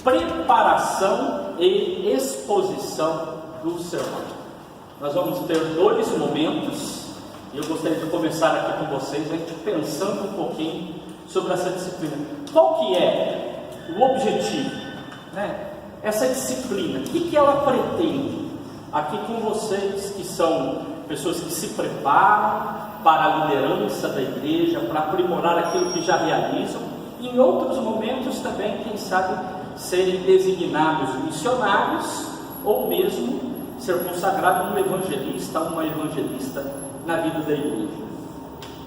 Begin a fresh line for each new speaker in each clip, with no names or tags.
preparação e exposição do sermão. Nós vamos ter 2 momentos e eu gostaria de começar aqui com vocês, a gente pensando um pouquinho sobre essa disciplina. Qual que é o objetivo, né? Essa disciplina, o que ela pretende? Aqui com vocês que são pessoas que se preparam para a liderança da igreja, para aprimorar aquilo que já realizam, e em outros momentos também, quem sabe, serem designados missionários, ou mesmo ser consagrado um evangelista, uma evangelista na vida da igreja.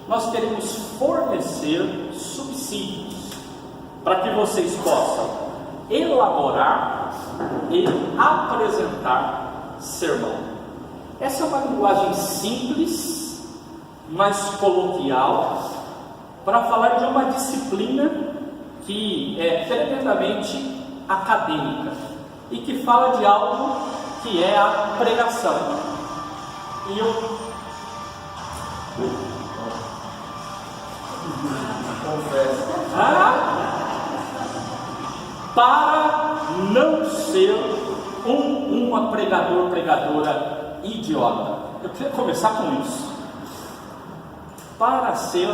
Nós queremos fornecer subsídios para que vocês possam elaborar e apresentar sermão. Essa é uma linguagem simples, mas coloquial, para falar de uma disciplina que é tremendamente acadêmica e que fala de algo que é a pregação. E eu para não ser uma pregadora idiota. Eu queria começar com isso. Para ser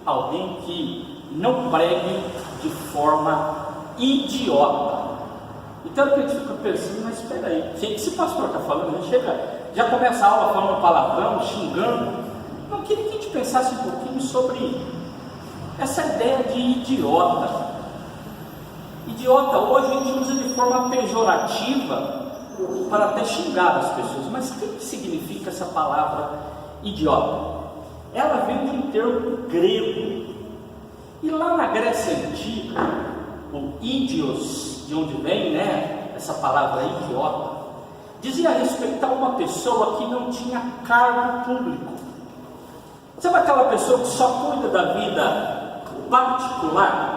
alguém que não pregue de forma idiota. Então a gente fica pensando, mas espera aí, que esse pastor está falando? Já começa a aula falando palavrão, xingando. Não, queria que a gente pensasse um pouquinho sobre essa ideia de idiota. Idiota hoje a gente usa de forma pejorativa para até xingar as pessoas, mas o que significa essa palavra idiota? Ela vem de um termo grego, e lá na Grécia Antiga, o idios, de onde vem, né, essa palavra idiota, dizia a respeito a uma pessoa que não tinha cargo público. Sabe aquela pessoa que só cuida da vida particular?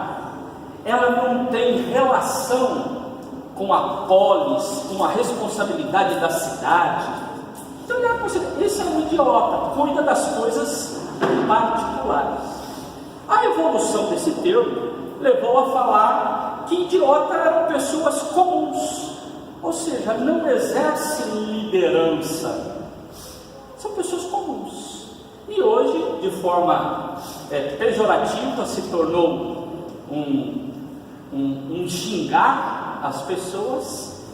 Ela não tem relação com a polis, com a responsabilidade da cidade. Então esse é um idiota, cuida das coisas particulares. A evolução desse termo levou a falar que idiota eram pessoas comuns, ou seja, não exercem liderança, são pessoas comuns. E hoje, de forma pejorativa, se tornou um xingar as pessoas,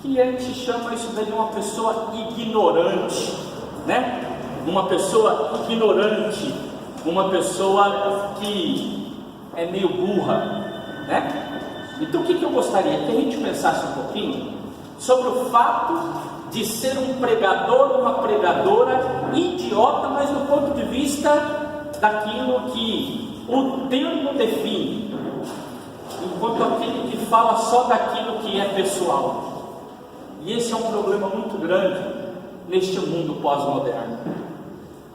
que a gente chama isso de uma pessoa ignorante, né? Uma pessoa ignorante, uma pessoa que é meio burra, né? Então o que eu gostaria? Que a gente pensasse um pouquinho sobre o fato de ser um pregador, uma pregadora idiota, mas do ponto de vista daquilo que o termo define, enquanto aquele que fala só daquilo que é pessoal. E esse é um problema muito grande neste mundo pós-moderno,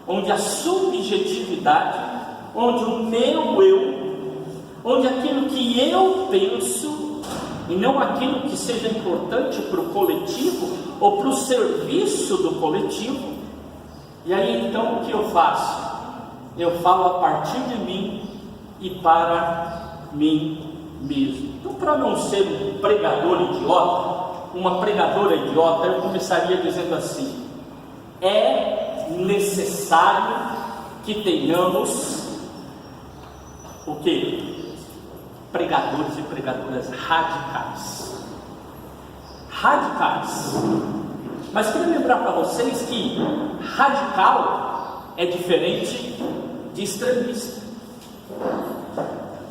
onde a subjetividade, onde o meu eu, onde aquilo que eu penso, e não aquilo que seja importante para o coletivo, ou para o serviço do coletivo. E aí então o que eu faço? Eu falo a partir de mim e para mim mesmo. Então, para não ser um pregador idiota, uma pregadora idiota, eu começaria dizendo assim: é necessário que tenhamos o quê? Pregadores e pregadoras radicais. Radicais. Mas queria lembrar para vocês que radical é diferente de extremista.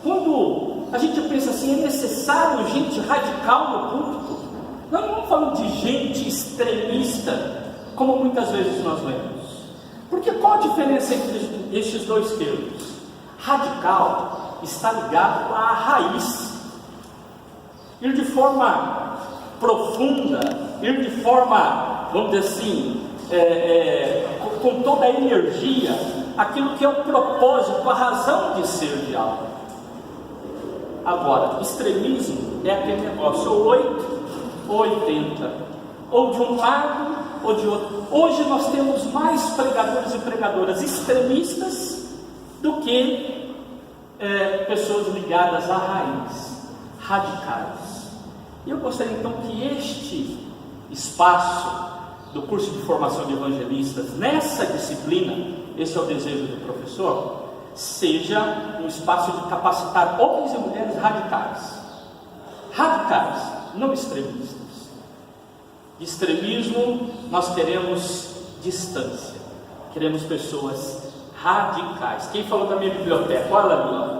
Quando a gente pensa assim, é necessário gente radical no púlpito, nós não estamos falando de gente extremista, como muitas vezes nós lemos. Porque qual a diferença entre estes dois termos? Radical está ligado à raiz, ir de forma profunda, ir de forma, vamos dizer assim, com toda a energia, aquilo que é o propósito, a razão de ser de algo. Agora, extremismo é aquele negócio, ou 8 ou 80, ou de um lado ou de outro. Hoje nós temos mais pregadores e pregadoras extremistas do que pessoas ligadas à raiz, radicais. E eu gostaria então que este espaço do curso de formação de evangelistas, nessa disciplina, esse é o desejo do professor, seja um espaço de capacitar homens e mulheres radicais. Radicais, não extremistas. De extremismo nós queremos distância, queremos pessoas radicais. Quem falou da minha biblioteca? Olha ali, ó.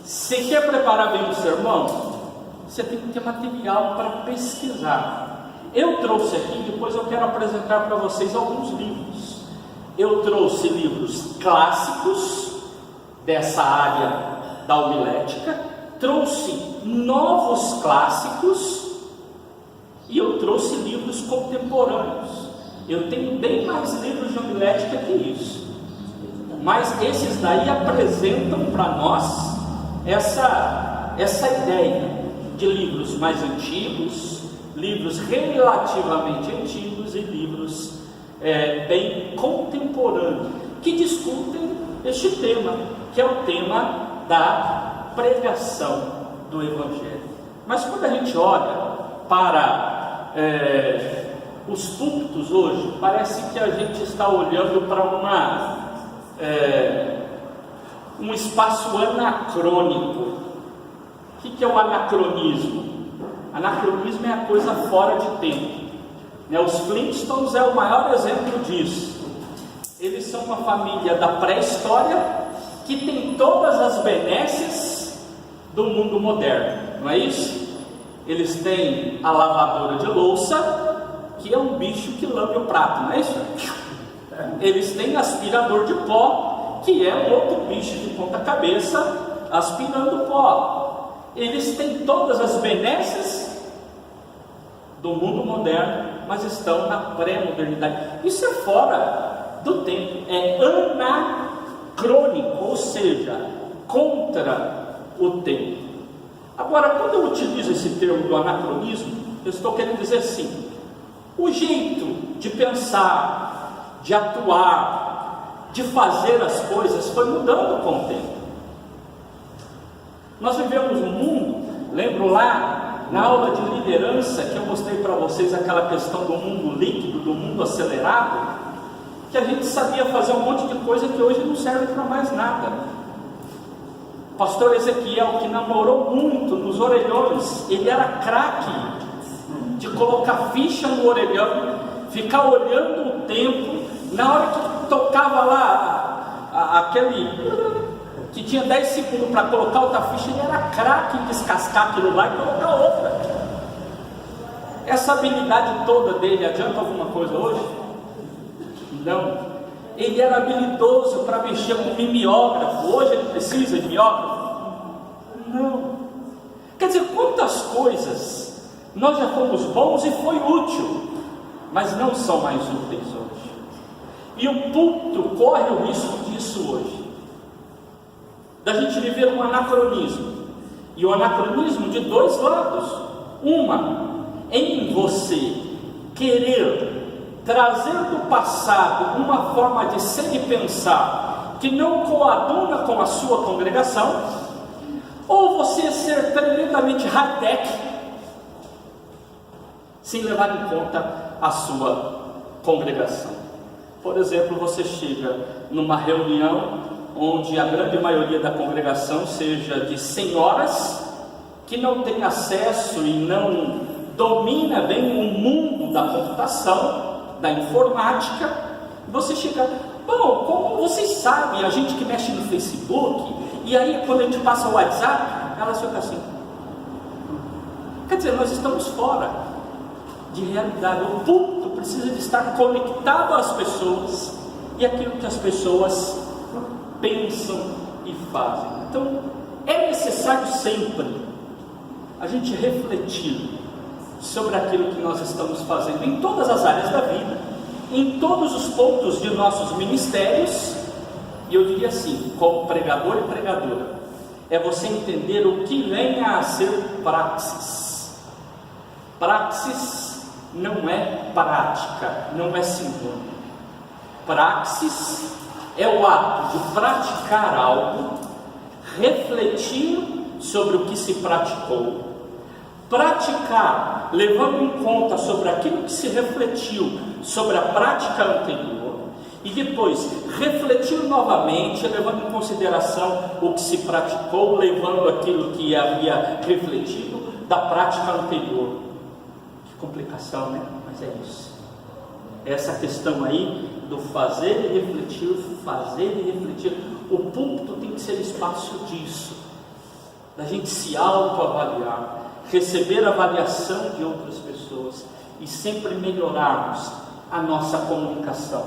Se quer preparar bem o sermão, você tem que ter material para pesquisar. Eu trouxe aqui, depois eu quero apresentar para vocês alguns livros. Eu trouxe livros clássicos dessa área da homilética, trouxe novos clássicos e eu trouxe livros contemporâneos. Eu tenho bem mais livros de homilética que isso, mas esses daí apresentam para nós essa ideia de livros mais antigos, livros relativamente antigos e livros bem contemporâneos, que discutem este tema, que é o tema da pregação do Evangelho. Mas quando a gente olha para os púlpitos hoje, parece que a gente está olhando para um espaço anacrônico. O que é o anacronismo? Anacronismo é a coisa fora de tempo. Os Flintstones é o maior exemplo disso. Eles são uma família da pré-história que tem todas as benesses do mundo moderno, não é isso? Eles têm a lavadora de louça, que é um bicho que lambe o prato, não é isso? Eles têm aspirador de pó, que é um outro bicho de ponta cabeça aspirando pó. Eles têm todas as benesses do mundo moderno, mas estão na pré-modernidade. Isso é fora do tempo, é anacrônico, ou seja, contra o tempo. Agora, quando eu utilizo esse termo do anacronismo, eu estou querendo dizer assim: o jeito de pensar, de atuar, de fazer as coisas foi mudando com o tempo. Nós vivemos um mundo, lembro lá na aula de liderança que eu mostrei para vocês aquela questão do mundo líquido, do mundo acelerado, que a gente sabia fazer um monte de coisa que hoje não serve para mais nada. Pastor Ezequiel, que namorou muito nos orelhões, ele era craque de colocar ficha no orelhão, ficar olhando o tempo, na hora que tocava lá aquele que tinha 10 segundos para colocar outra ficha, ele era craque em descascar aquilo lá e colocar outra. Essa habilidade toda dele adianta alguma coisa hoje? Não. Ele era habilidoso para mexer com mimeógrafo. Hoje ele precisa de mimeógrafo? Não. Quer dizer, quantas coisas nós já fomos bons e foi útil, mas não são mais úteis hoje. E o púlpito corre o risco disso hoje, da gente viver um anacronismo. E o anacronismo de dois lados. Uma, em você querer trazer do passado uma forma de ser e pensar que não coaduna com a sua congregação, ou você ser tremendamente high-tech, sem levar em conta a sua congregação. Por exemplo, você chega numa reunião onde a grande maioria da congregação seja de senhoras que não tem acesso e não domina bem o mundo da computação, da informática. Você chega, bom, como vocês sabem, a gente que mexe no Facebook, e aí quando a gente passa o WhatsApp, elas ficam assim. Quer dizer, nós estamos fora de realidade. O púlpito precisa de estar conectado às pessoas e aquilo que as pessoas pensam e fazem. Então é necessário sempre a gente refletir sobre aquilo que nós estamos fazendo em todas as áreas da vida, em todos os pontos de nossos ministérios. E eu diria assim, como pregador e pregadora, é você entender o que vem a ser praxis. Praxis não é prática, não é sinônimo. Praxis é o ato de praticar algo, refletir sobre o que se praticou, praticar, levando em conta sobre aquilo que se refletiu sobre a prática anterior, e depois refletir novamente, levando em consideração o que se praticou, levando aquilo que havia refletido da prática anterior. Que complicação, né? Mas é isso. Essa questão aí do fazer e refletir, fazer e refletir. O púlpito tem que ser espaço disso, da gente se autoavaliar, receber avaliação de outras pessoas e sempre melhorarmos a nossa comunicação,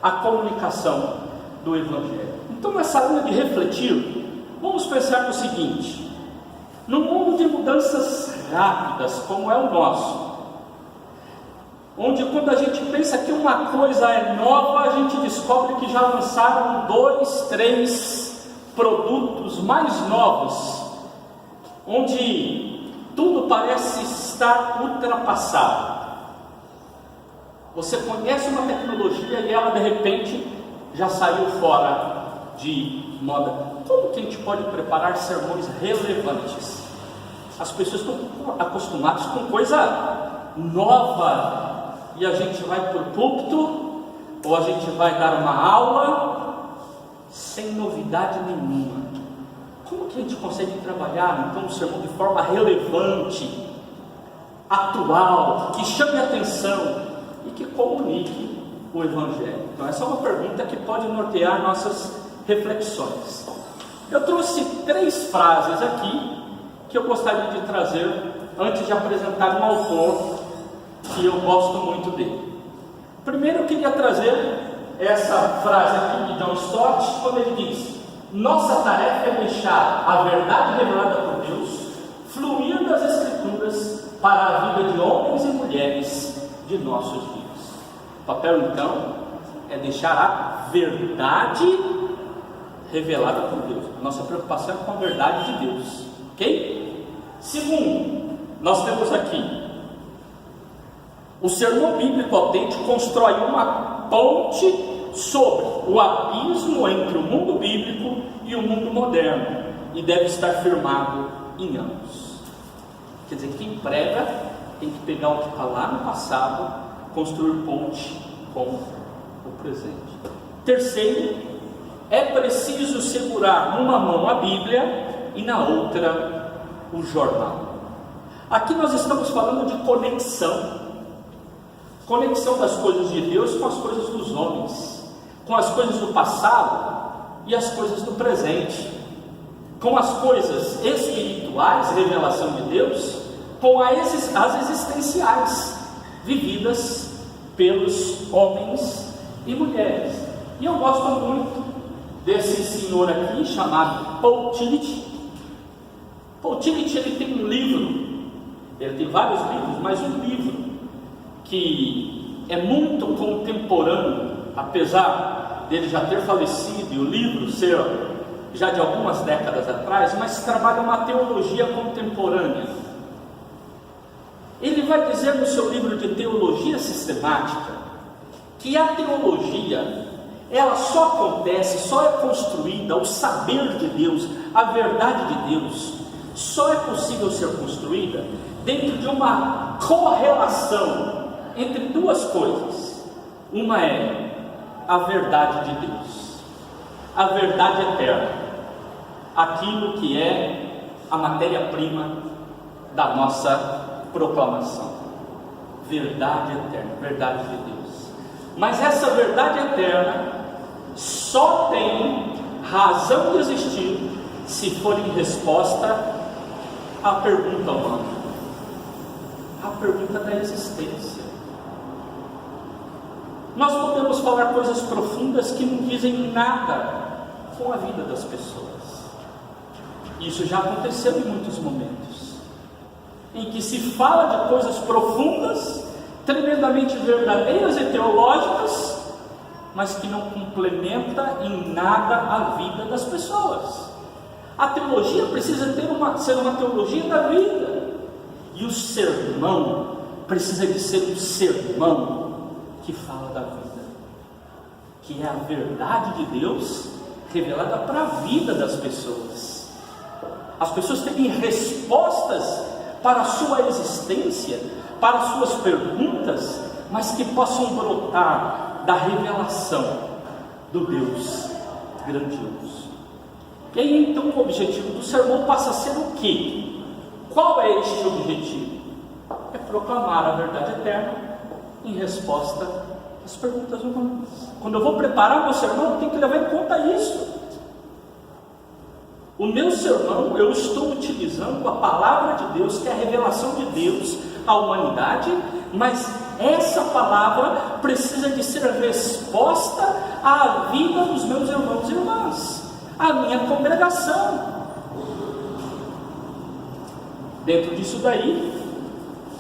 a comunicação do Evangelho. Então, nessa linha de refletir, vamos pensar no seguinte: no mundo de mudanças rápidas, como é o nosso, onde quando a gente pensa que uma coisa é nova, a gente descobre que já lançaram 2, 3 produtos mais novos, onde tudo parece estar ultrapassado. Você conhece uma tecnologia e ela de repente já saiu fora de moda. Como que a gente pode preparar sermões relevantes? As pessoas estão acostumadas com coisa nova, e a gente vai para o púlpito, ou a gente vai dar uma aula sem novidade nenhuma. Como que a gente consegue trabalhar então um sermão de forma relevante, atual, que chame a atenção e que comunique o Evangelho? Então essa é uma pergunta que pode nortear nossas reflexões. Eu trouxe 3 frases aqui que eu gostaria de trazer antes de apresentar um autor que eu gosto muito dele. Primeiro eu queria trazer essa frase aqui de John Stott, quando ele diz: nossa tarefa é deixar a verdade revelada por Deus fluir das Escrituras para a vida de homens e mulheres de nossos dias. O papel então é deixar a verdade revelada por Deus. Nossa preocupação é com a verdade de Deus, ok? Segundo, nós temos aqui: o sermão bíblico autêntico constrói uma ponte sobre o abismo entre o mundo bíblico e o mundo moderno, e deve estar firmado em ambos. Quer dizer, quem prega tem que pegar o que está lá no passado, construir ponte com o presente. Terceiro, é preciso segurar numa mão a Bíblia e na outra o jornal. Aqui nós estamos falando de conexão das coisas de Deus com as coisas dos homens, com as coisas do passado e as coisas do presente, com as coisas espirituais, revelação de Deus, com as existenciais, vividas pelos homens e mulheres. E eu gosto muito desse senhor aqui, chamado Paul Tillich. Paul Tillich, ele tem um livro, ele tem vários livros, mas um livro que é muito contemporâneo, apesar dele já ter falecido e o livro ser já de algumas décadas atrás, mas trabalha uma teologia contemporânea. Ele vai dizer no seu livro de teologia sistemática que a teologia, ela só acontece, só é construída, o saber de Deus, a verdade de Deus, só é possível ser construída dentro de uma correlação entre 2 coisas. Uma é a verdade de Deus, a verdade eterna, aquilo que é a matéria-prima da nossa proclamação. Verdade eterna, verdade de Deus. Mas essa verdade eterna só tem razão de existir se for em resposta à pergunta humana, a pergunta da existência. Nós podemos falar coisas profundas que não dizem nada com a vida das pessoas. Isso já aconteceu em muitos momentos, em que se fala de coisas profundas, tremendamente verdadeiras e teológicas, mas que não complementa em nada a vida das pessoas. A teologia precisa ser uma teologia da vida, e o sermão precisa de ser um sermão que fala da vida, que é a verdade de Deus revelada para a vida das pessoas. As pessoas têm respostas para a sua existência, para as suas perguntas, mas que possam brotar da revelação do Deus grandioso. E aí então o objetivo do sermão passa a ser o quê? Qual é este objetivo? É proclamar a verdade eterna em resposta às perguntas humanas. Quando eu vou preparar meu sermão, eu tenho que levar em conta isso. O meu sermão, eu estou utilizando a palavra de Deus, que é a revelação de Deus à humanidade, mas essa palavra precisa de ser resposta à vida dos meus irmãos e irmãs, à minha congregação. Dentro disso daí,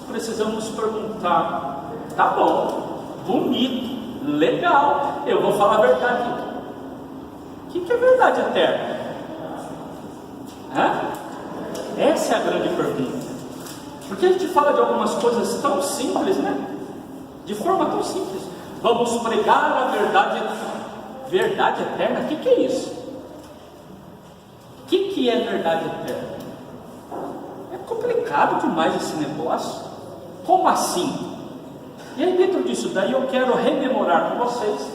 precisamos perguntar: tá bom, bonito, legal, eu vou falar a verdade. O que é verdade eterna? Essa é a grande pergunta. Porque a gente fala de algumas coisas tão simples, né? De forma tão simples. Vamos pregar a verdade eterna. O que é isso? O que é verdade eterna? É complicado demais esse negócio. Como assim? E aí dentro disso daí eu quero rememorar com vocês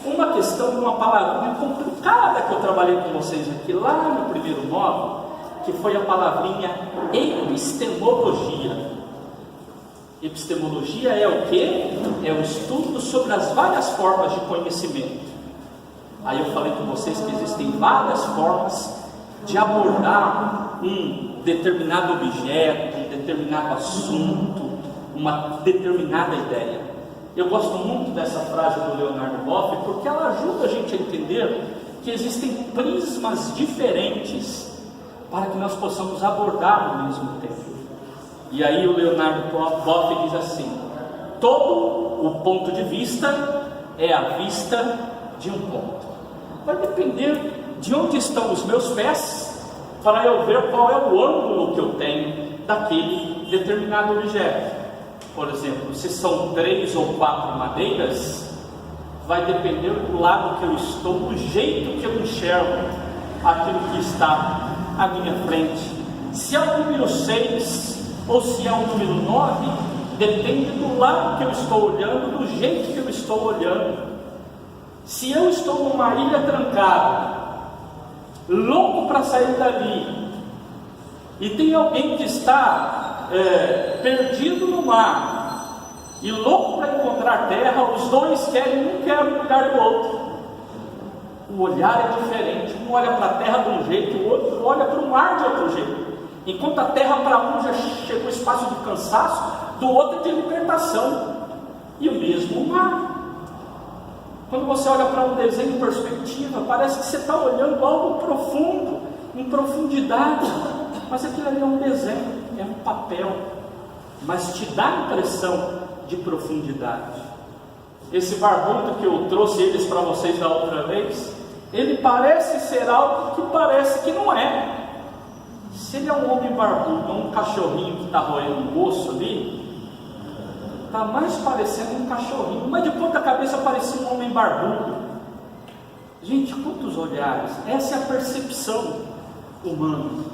uma questão de uma palavrinha complicada que eu trabalhei com vocês aqui lá no primeiro módulo, que foi a palavrinha epistemologia. Epistemologia é o quê? É o estudo sobre as várias formas de conhecimento. Aí eu falei com vocês que existem várias formas de abordar um determinado objeto, um determinado assunto, uma determinada ideia. Eu gosto muito dessa frase do Leonardo Boff, porque ela ajuda a gente a entender que existem prismas diferentes para que nós possamos abordar ao mesmo tempo. E aí o Leonardo Boff diz assim: todo o ponto de vista é a vista de um ponto. Vai depender de onde estão os meus pés para eu ver qual é o ângulo que eu tenho daquele determinado objeto. Por exemplo, se são 3 ou 4 madeiras, vai depender do lado que eu estou, do jeito que eu enxergo aquilo que está à minha frente. Se é o número 6 ou se é o número 9, depende do lado que eu estou olhando, do jeito que eu estou olhando. Se eu estou numa ilha trancada, louco para sair dali, e tem alguém que está perdido no mar e louco para encontrar terra, os dois um quer um lugar do outro. O olhar é diferente, um olha para a terra de um jeito, o outro olha para o mar de outro jeito. Enquanto a terra para um já chegou o espaço de cansaço, do outro de libertação. E o mesmo o mar. Quando você olha para um desenho em perspectiva, parece que você está olhando algo profundo, em profundidade, mas aquilo ali é um desenho, é um papel, mas te dá a impressão de profundidade. Esse barbudo que eu trouxe eles para vocês da outra vez, ele parece ser algo que parece que não é. Se ele é um homem barbudo, um cachorrinho que está roendo um osso ali, está mais parecendo um cachorrinho, mas de ponta cabeça parecia um homem barbudo. Gente, quantos olhares! Essa é a percepção humana.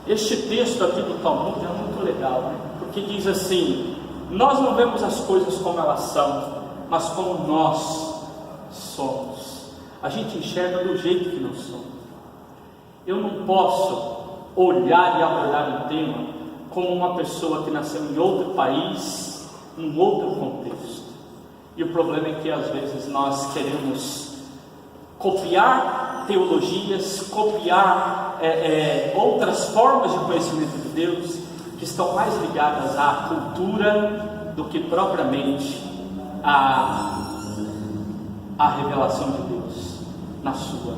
Este texto aqui do Talmud é muito legal, né? Porque diz assim: nós não vemos as coisas como elas são, mas como nós somos. A gente enxerga do jeito que nós somos. Eu não posso olhar e abordar um tema como uma pessoa que nasceu em outro país, em outro contexto. E o problema é que às vezes nós queremos copiar teologias, copiar outras formas de conhecimento de Deus, que estão mais ligadas à cultura do que propriamente à revelação de Deus na sua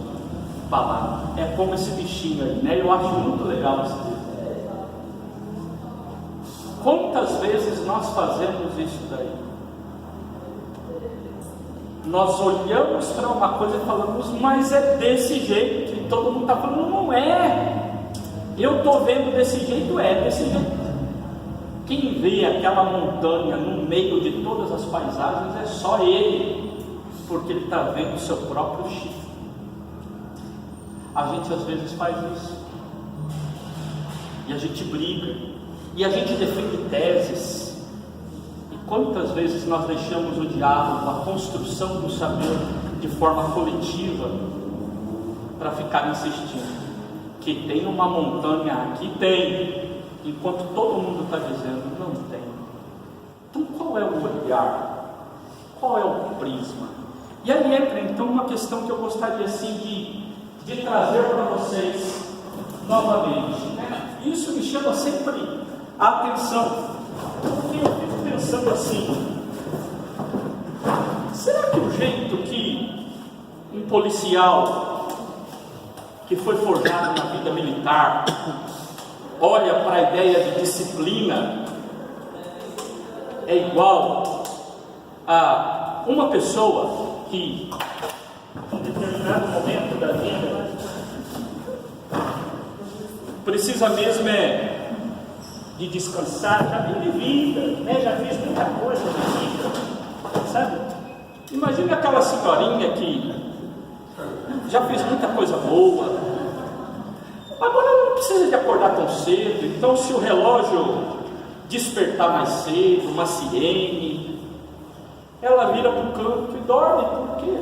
palavra. É como esse bichinho aí, né? Eu acho muito legal esse texto. Quantas vezes nós fazemos isso daí? Nós olhamos para uma coisa e falamos, mas é desse jeito, e todo mundo está falando, não é. Eu estou vendo desse jeito, é desse jeito. Quem vê aquela montanha no meio de todas as paisagens é só ele, porque ele está vendo o seu próprio chifre. A gente às vezes faz isso, e a gente briga, e a gente defende teses, e quantas vezes nós deixamos o diálogo, a construção do saber de forma coletiva, para ficar insistindo que tem uma montanha aqui, tem, enquanto todo mundo está dizendo não tem. Então qual é o olhar? Qual é o prisma? E aí entra então uma questão que eu gostaria assim de trazer para vocês novamente, né? Isso me chama sempre a atenção, porque eu fico pensando assim: será que o jeito que um policial que foi forjado na vida militar olha para a ideia de disciplina é igual a uma pessoa que em determinado momento da vida precisa mesmo de descansar? Já vive vida, né? Já fez muita coisa na vida, sabe? Imagina aquela senhorinha que já fez muita coisa boa, agora não precisa de acordar tão cedo. Então, se o relógio despertar mais cedo, uma sirene, ela vira para o canto e dorme. Por quê?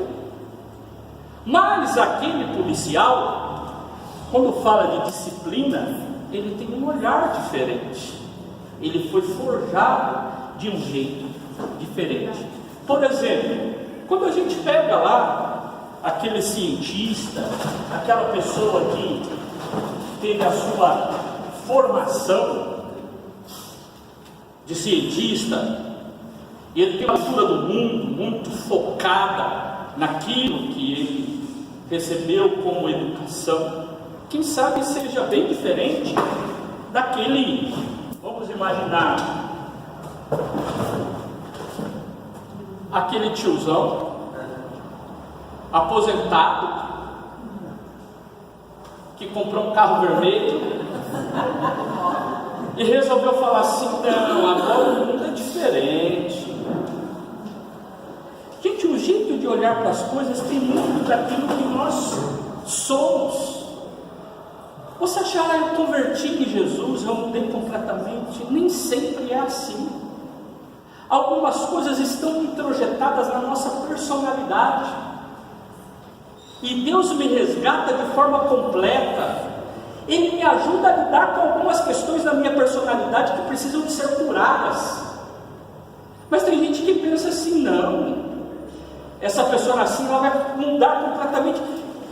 Mas aquele policial, quando fala de disciplina, ele tem um olhar diferente. Ele foi forjado de um jeito diferente. Por exemplo, quando a gente pega lá aquele cientista, aquela pessoa que teve a sua formação de cientista, e ele tem uma leitura do mundo muito focada naquilo que ele recebeu como educação, quem sabe seja bem diferente daquele, vamos imaginar, aquele tiozão aposentado que comprou um carro vermelho e resolveu falar assim: não, agora o mundo é diferente. Gente, o jeito de olhar para as coisas tem muito daquilo que nós somos. Você acha, eu converti em Jesus, eu mudei completamente? Nem sempre é assim. Algumas coisas estão introjetadas na nossa personalidade, e Deus me resgata de forma completa. Ele me ajuda a lidar com algumas questões da minha personalidade que precisam de ser curadas. Mas tem gente que pensa assim: não, essa pessoa assim, ela vai mudar completamente,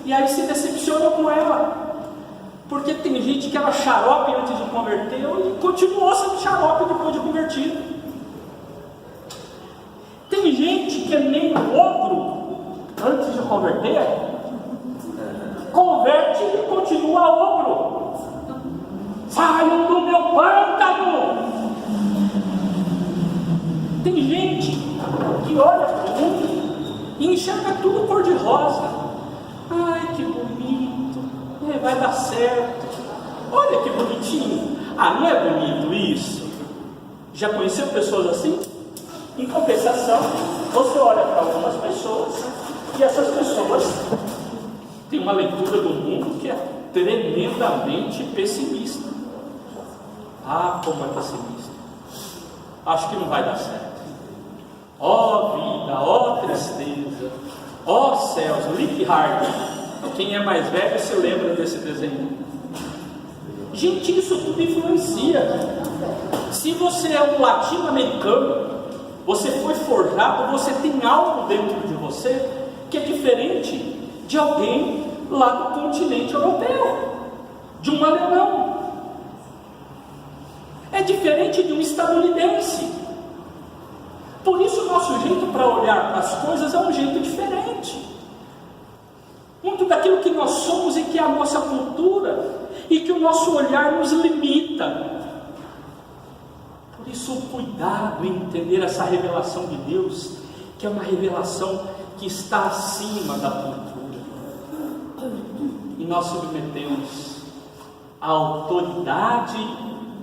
e aí se decepciona com ela, porque tem gente que era xarope antes de converter e continuou sendo xarope depois de convertido. Tem gente que é meio ogro antes de converter, converte e continua ogro. Saiam do meu pântano. Tem gente que olha para o mundo e enxerga tudo cor-de-rosa. Ai, que bonito, vai dar certo. Olha que bonitinho. Ah, não é bonito isso? Já conheceu pessoas assim? Em compensação, você olha para algumas pessoas e essas pessoas têm uma leitura do mundo que é tremendamente pessimista. Ah, como é pessimista. Acho que não vai dar certo. Ó vida, ó tristeza, ó céus, Lick Hard. Quem é mais velho se lembra desse desenho. Gente, isso tudo influencia. Se você é um latino-americano, você foi forjado, você tem algo dentro de você que é diferente de alguém lá do continente europeu, de um alemão. É diferente de um estadunidense. Por isso o nosso jeito para olhar para as coisas é um jeito diferente. Muito daquilo que nós somos e que é a nossa cultura, e que o nosso olhar nos limita. Por isso o cuidado em entender essa revelação de Deus, que é uma revelação que está acima da cultura. E nós submetemos a autoridade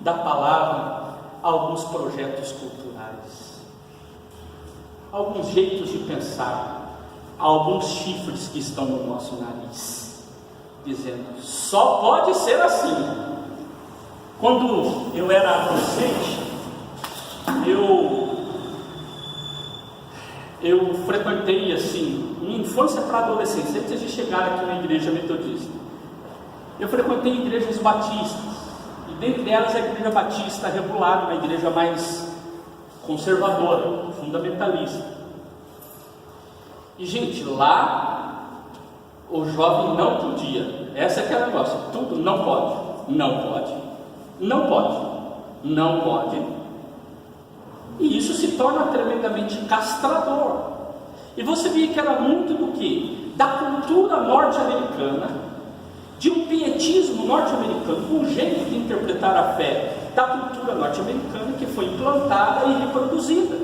da palavra a alguns projetos culturais, alguns jeitos de pensar, alguns chifres que estão no nosso nariz, dizendo: só pode ser assim. Quando eu era adolescente, eu frequentei, assim, minha infância para adolescência, antes de chegar aqui na igreja metodista. Eu frequentei igrejas batistas, e dentre elas a igreja batista regular, uma igreja mais conservadora, fundamentalista. E gente, lá o jovem não podia, essa que é o negócio, tudo não pode, não pode, não pode, não pode. E isso se torna tremendamente castrador. E você via que era muito do que? Da cultura norte-americana, de um pietismo norte-americano, um jeito de interpretar a fé da cultura norte-americana que foi implantada e reproduzida.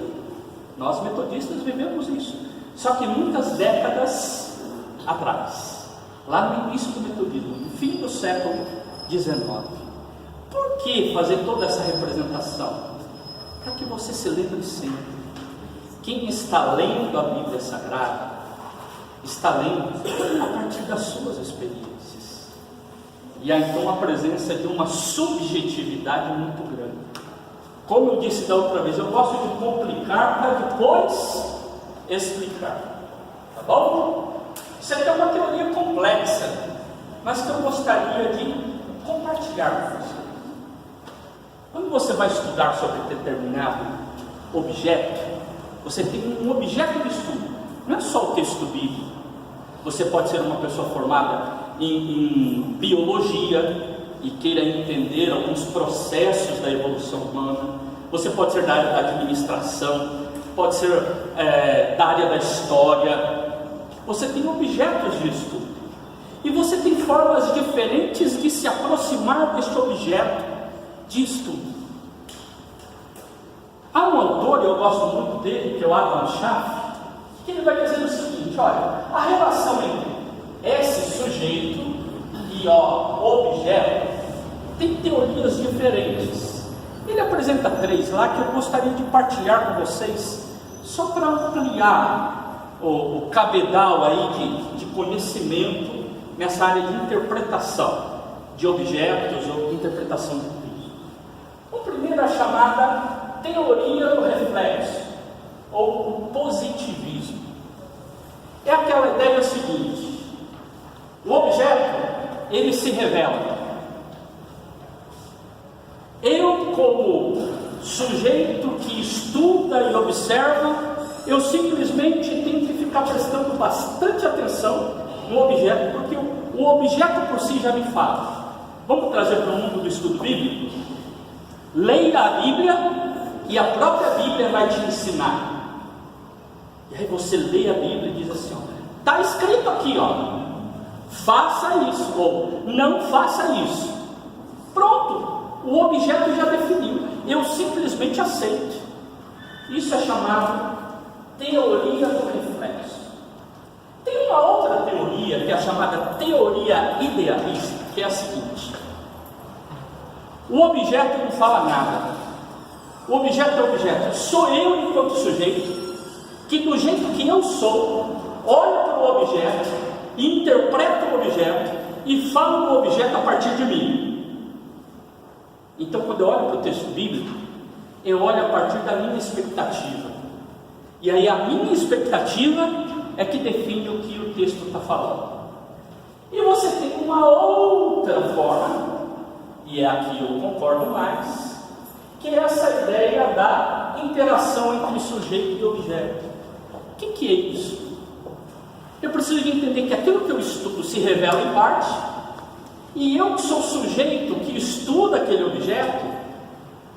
Nós metodistas vivemos isso, só que muitas décadas atrás, lá no início do metodismo, no fim do século XIX. Por que fazer toda essa representação? Para que você se lembre sempre, quem está lendo a Bíblia Sagrada, está lendo a partir das suas experiências. E há então a presença de uma subjetividade muito grande. Como eu disse da outra vez, eu gosto de complicar para depois explicar. Tá bom? Isso aqui é uma teoria complexa, mas que eu gostaria de compartilhar com você. Quando você vai estudar sobre determinado objeto, você tem um objeto de estudo, não é só o texto bíblico. Você pode ser uma pessoa formada em biologia e queira entender alguns processos da evolução humana. Você pode ser da área da administração, pode ser da área da história. Você tem objetos de estudo e você tem formas diferentes de se aproximar deste objeto de estudo. Há um autor, eu gosto muito dele, que é o Adam Schaff, que ele vai dizer o seguinte: olha, a relação entre esse sujeito e o objeto tem teorias diferentes. Ele apresenta 3 lá que eu gostaria de partilhar com vocês, só para ampliar o cabedal aí de conhecimento nessa área de interpretação de objetos ou interpretação de texto. O primeiro é a chamada teoria do reflexo, ou o positivismo. É aquela ideia seguinte: o objeto, ele se revela. Eu, como sujeito que estuda e observa, eu simplesmente tenho que ficar prestando bastante atenção no objeto, porque o objeto por si já me fala. Vamos trazer para o mundo do estudo bíblico? Leia a Bíblia e a própria Bíblia vai te ensinar. E aí você lê a Bíblia e diz assim: está escrito aqui, faça isso, ou não faça isso. Pronto, o objeto já definiu, eu simplesmente aceito. Isso é chamado teoria do reflexo. Tem uma outra teoria, que é a chamada teoria idealista, que é a seguinte: o objeto não fala nada. O objeto é objeto. Sou eu, enquanto sujeito, que do jeito que eu sou, olho para o objeto, interpreto o objeto e falo do objeto a partir de mim. Então, quando eu olho para o texto bíblico, eu olho a partir da minha expectativa. E aí a minha expectativa é que define o que o texto está falando. E você tem uma outra forma, e é aqui eu concordo mais, que é essa ideia da interação entre sujeito e objeto. O que é isso? Eu preciso de entender que aquilo que eu estudo se revela em parte, e eu que sou sujeito que estuda aquele objeto,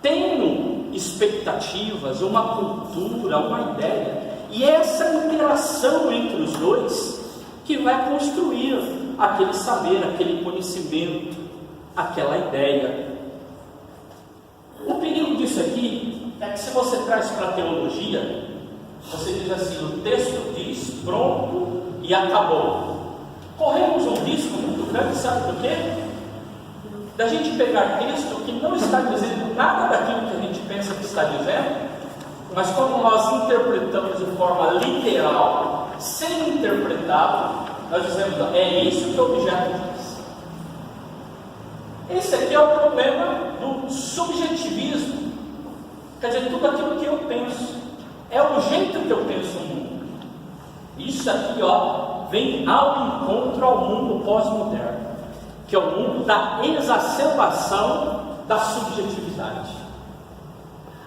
tenho expectativas, uma cultura, uma ideia, e é essa interação entre os dois que vai construir aquele saber, aquele conhecimento, aquela ideia. O perigo disso aqui é que, se você traz para a teologia, você diz assim: o texto diz, pronto e acabou. Corremos um risco muito grande, sabe por quê? Da gente pegar texto que não está dizendo nada daquilo que a gente pensa que está dizendo, mas como nós interpretamos de forma literal, sem interpretá-lo, nós dizemos: é isso que o objeto diz. Esse aqui é o problema do subjetivismo. Quer dizer, tudo aquilo que eu penso é o jeito que eu penso no mundo. Isso aqui, vem ao encontro ao mundo pós-moderno, que é o mundo da exacerbação da subjetividade.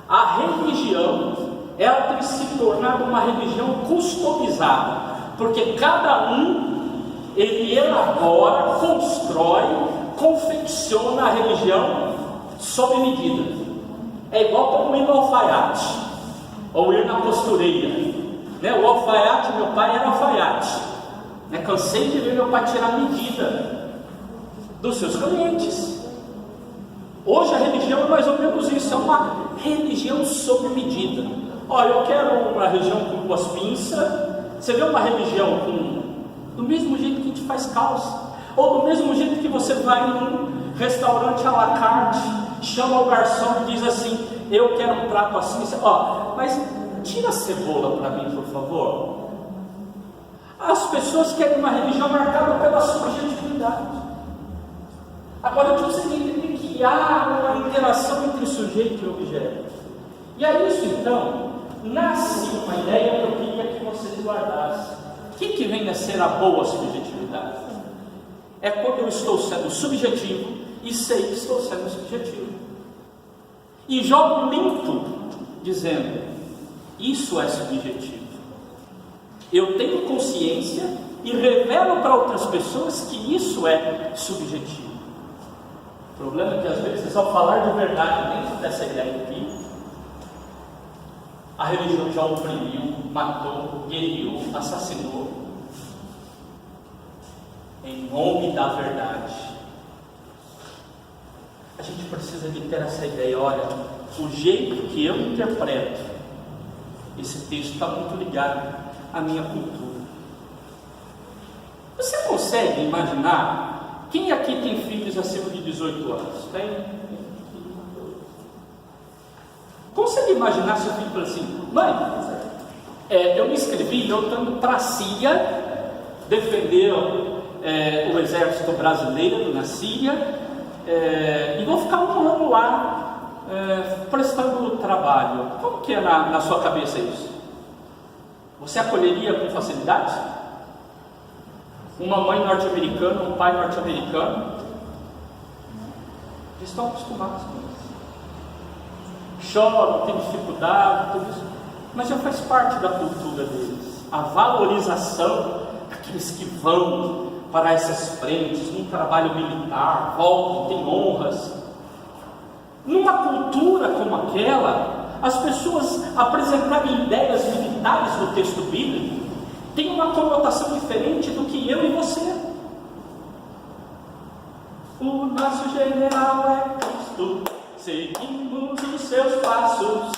A religião, ela tem se tornado uma religião customizada, porque cada ele elabora, constrói, confecciona a religião sob medida. É igual como ir no alfaiate, ou ir na costureira. O alfaiate, meu pai era alfaiate. Cansei de ver meu pai tirar medida dos seus clientes. Hoje a religião é mais ou menos isso, é uma religião sob medida. Eu quero uma religião com 2 pinças. Você vê uma religião do mesmo jeito que a gente faz calça, ou do mesmo jeito que você vai num restaurante à la carte, chama o garçom e diz assim: eu quero um prato assim, mas tira a cebola para mim, por favor. As pessoas querem uma religião marcada pela subjetividade. Agora eu preciso entender que há uma interação entre sujeito e objeto. E a isso então nasce uma ideia que eu queria que vocês guardassem. O que vem a ser a boa subjetividade? É quando eu estou sendo subjetivo e sei que estou sendo subjetivo, e jogo limpo, dizendo: isso é subjetivo. Eu tenho consciência e revelo para outras pessoas que isso é subjetivo. O problema é que às vezes, ao falar de verdade dentro dessa ideia aqui, a religião já oprimiu, matou, guerreou, assassinou, em nome da verdade. A gente precisa de ter essa ideia. Olha, o jeito que eu interpreto esse texto está muito ligado à minha cultura. Você consegue imaginar? Quem aqui tem filhos acima de 18 anos? Tem? Consegue imaginar se o filho fala assim: mãe, eu me inscrevi, eu estou indo para a Síria defender o exército brasileiro na Síria, e vou ficar um ano lá prestando trabalho. Como que é na sua cabeça isso? Você acolheria com facilidade? Uma mãe norte-americana, um pai norte-americano, eles estão acostumados com isso. Choram, têm dificuldade, tudo isso, mas já faz parte da cultura deles. A valorização daqueles que vão para essas frentes, num trabalho militar, voltam, têm honras. Numa cultura como aquela, as pessoas apresentarem ideias militares no texto bíblico tem uma conotação diferente do que eu e você. O nosso general é Cristo, seguimos os seus passos.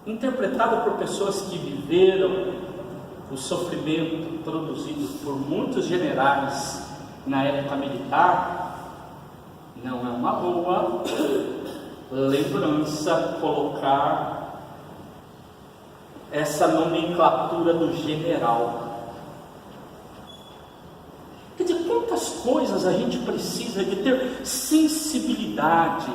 Interpretado por pessoas que viveram o sofrimento produzido por muitos generais na época militar, não é uma boa lembrança colocar essa nomenclatura do general. Quer dizer, quantas coisas a gente precisa de ter sensibilidade.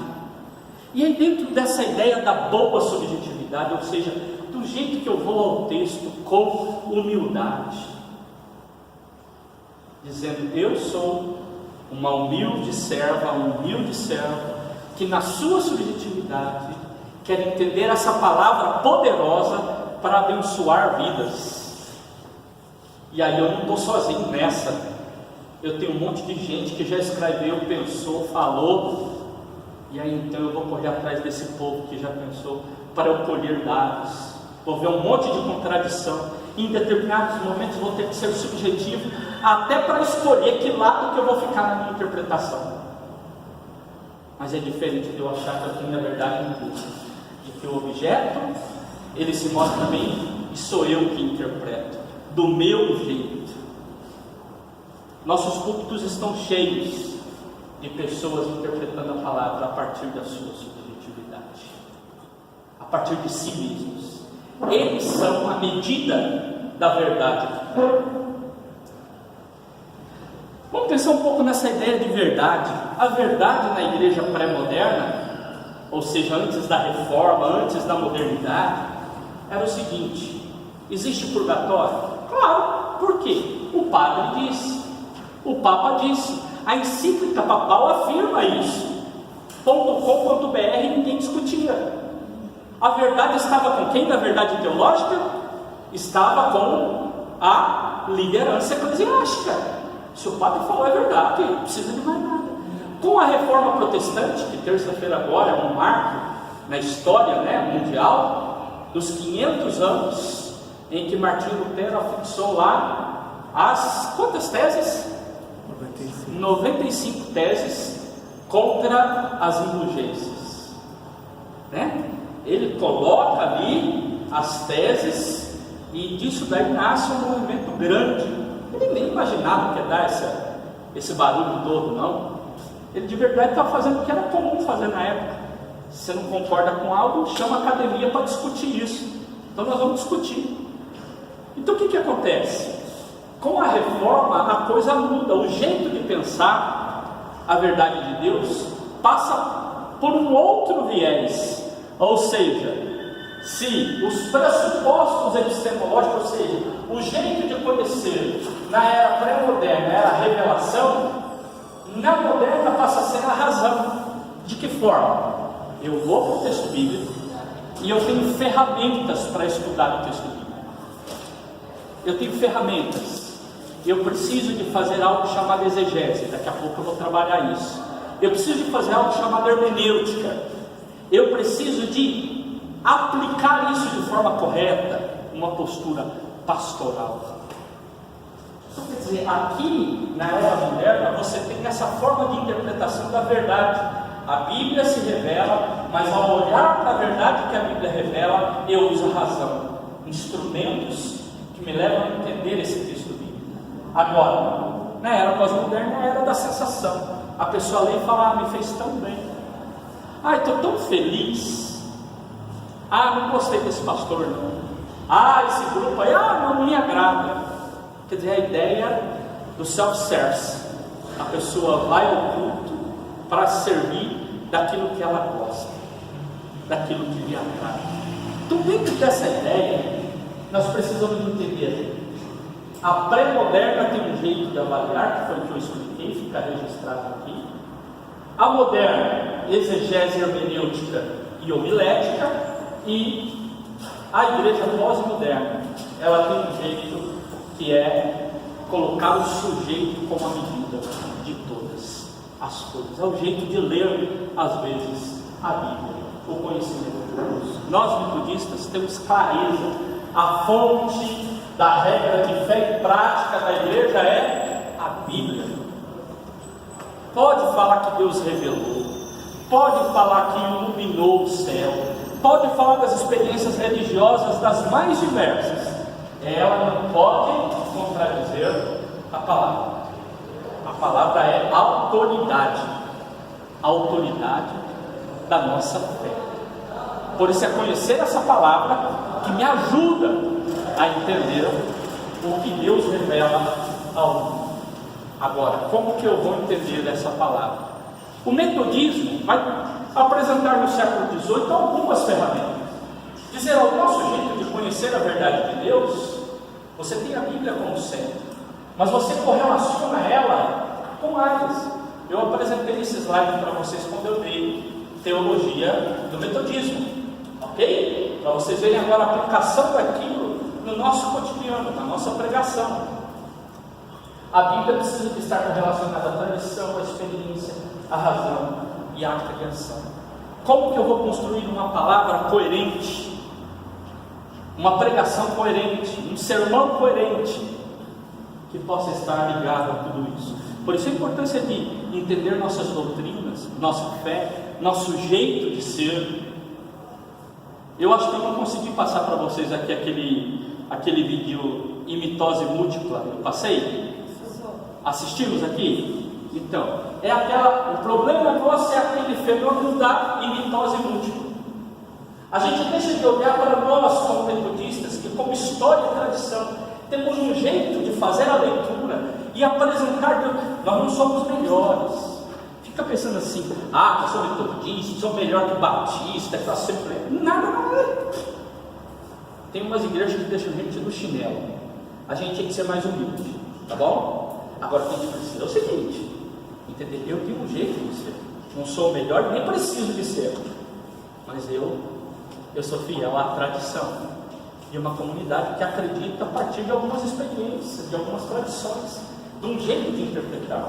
E aí, dentro dessa ideia da boa subjetividade, ou seja, do jeito que eu vou ao texto com humildade, dizendo: eu sou uma humilde serva, um humilde servo, que na sua subjetividade quer entender essa palavra poderosa para abençoar vidas. E aí eu não estou sozinho nessa. Eu tenho um monte de gente que já escreveu, pensou, falou. E aí então eu vou correr atrás desse povo que já pensou, para eu colher dados. Vou ver um monte de contradição. Em determinados momentos vou ter que ser subjetivo, até para escolher que lado que eu vou ficar na minha interpretação. Mas é diferente de eu achar que eu tenho a verdade em tudo, de que o objeto, ele se mostra bem e sou eu que interpreto, do meu jeito. Nossos púlpitos estão cheios de pessoas interpretando a palavra a partir da sua subjetividade, a partir de si mesmos. Eles são a medida da verdade. Vamos pensar um pouco nessa ideia de verdade. A verdade na igreja pré-moderna, ou seja, antes da reforma, antes da modernidade, era o seguinte: existe purgatório? Claro, por quê? O padre disse, o Papa disse, a encíclica papal afirma isso. .com.br ninguém discutia. A verdade estava com quem? Na verdade teológica? Estava com a liderança eclesiástica. Se o padre falou é verdade, não precisa de mais nada. Com a reforma protestante, que terça-feira agora é um marco na história, mundial, dos 500 anos em que Martinho Lutero afixou lá as quantas teses? 95 teses contra as indulgências, Ele coloca ali as teses e disso daí nasce um movimento grande. Ele nem imaginava que ia dar esse barulho todo, não. Ele de verdade estava fazendo o que era comum fazer na época. Se você não concorda com algo, chama a academia para discutir isso. Então nós vamos discutir. Então o que acontece? Com a reforma a coisa muda. O jeito de pensar a verdade de Deus passa por um outro viés. Ou seja, se os pressupostos epistemológicos, ou seja, o jeito de conhecer na era pré-moderna era a revelação, na moderna passa a ser a razão. De que forma? Eu vou para o texto bíblico e eu tenho ferramentas para estudar o texto bíblico. Eu tenho ferramentas. Eu preciso de fazer algo chamado exegese. Daqui a pouco eu vou trabalhar isso. Eu preciso de fazer algo chamado hermenêutica. Eu preciso de aplicar isso de forma correta, uma postura pastoral. Então, quer dizer, aqui na era moderna você tem essa forma de interpretação da verdade. A Bíblia se revela, mas ao olhar para a verdade que a Bíblia revela, eu uso a razão, instrumentos que me levam a entender esse texto bíblico. Agora, na era pós-moderna, é a era da sensação. A pessoa lê e fala: me fez tão bem. Estou tão feliz. Não gostei desse pastor não. Esse grupo aí, não me agrada. Quer dizer, a ideia do self-service. A pessoa vai ao culto para servir daquilo que ela gosta, daquilo que lhe agrada. Então, dentro dessa ideia, nós precisamos entender. A pré-moderna tem um jeito de avaliar, que foi o que eu expliquei, fica registrado aqui. A moderna, exegese hermenêutica e homilética. E a igreja pós-moderna, ela tem um jeito que é colocar o sujeito como a medida de todas as coisas. É o jeito de ler, às vezes, a Bíblia, o conhecimento de Deus. Nós, metodistas, temos clareza. A fonte da regra de fé e prática da igreja é a Bíblia. Pode falar que Deus revelou, pode falar que iluminou o céu, pode falar das experiências religiosas das mais diversas. Ela não pode contradizer a palavra. A palavra é autoridade, a autoridade da nossa fé. Por isso é conhecer essa palavra que me ajuda a entender o que Deus revela ao mundo. Agora, como que eu vou entender essa palavra? O metodismo vai apresentar no século XVIII algumas ferramentas. Dizer ao nosso jeito de conhecer a verdade de Deus, você tem a Bíblia como centro, mas você correlaciona ela com áreas. Eu apresentei esse slide para vocês quando eu dei teologia do metodismo, ok? Para vocês verem agora a aplicação daquilo no nosso cotidiano, na nossa pregação. A Bíblia precisa de estar relacionada à tradição, à experiência, à razão e à criação. Como que eu vou construir uma palavra coerente, uma pregação coerente, um sermão coerente, que possa estar ligado a tudo isso? Por isso a importância de entender nossas doutrinas, nossa fé, nosso jeito de ser. Eu acho que eu não consegui passar para vocês aqui aquele vídeo imitose múltipla. Eu passei? Assistimos aqui? Então, o problema nosso é aquele fenômeno da imitose múltipla. A gente deixa de olhar para nós como metodistas, que como história e tradição, temos um jeito de fazer a leitura e apresentar Deus. Nós não somos melhores. Fica pensando assim, eu sou metodista, sou melhor que batista, que está sempre. Nada, não é. Tem umas igrejas que deixam a gente no chinelo. A gente tem que ser mais humilde, tá bom? Agora o que a gente precisa é o seguinte, entender? Eu tenho um jeito de ser. Não sou o melhor, nem preciso de ser. Mas eu sou fiel à tradição de uma comunidade que acredita a partir de algumas experiências, de algumas tradições, de um jeito de interpretar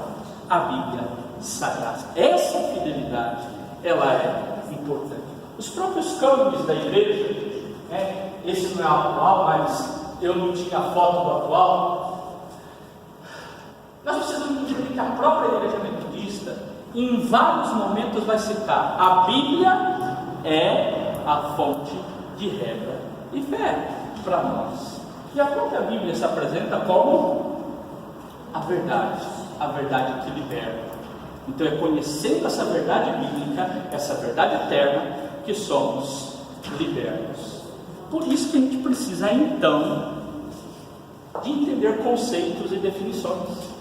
a Bíblia Sagrada. Essa fidelidade, ela é importante. Os próprios cânones da igreja, esse não é atual, mas eu não tinha foto do atual. Nós precisamos entender que a própria igreja metodista, em vários momentos, vai citar: a Bíblia é a fonte de regra e fé para nós. E a própria Bíblia se apresenta como a verdade que liberta. Então é conhecendo essa verdade bíblica, essa verdade eterna, que somos libertos. Por isso que a gente precisa então de entender conceitos e definições.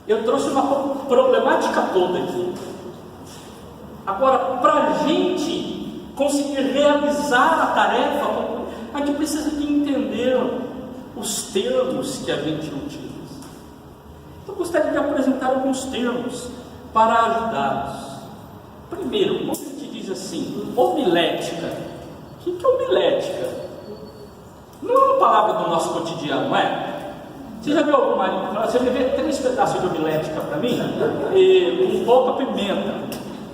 Eu trouxe uma problemática toda aqui. Agora, para a gente conseguir realizar a tarefa, a gente precisa de entender os termos que a gente utiliza. Eu gostaria de apresentar alguns termos para ajudá-los. Primeiro, quando a gente diz assim, homilética, o que é homilética? Não é uma palavra do nosso cotidiano, não é? Você já viu alguma? Você me vê 3 pedaços de homilética para mim? E um pouco de pimenta.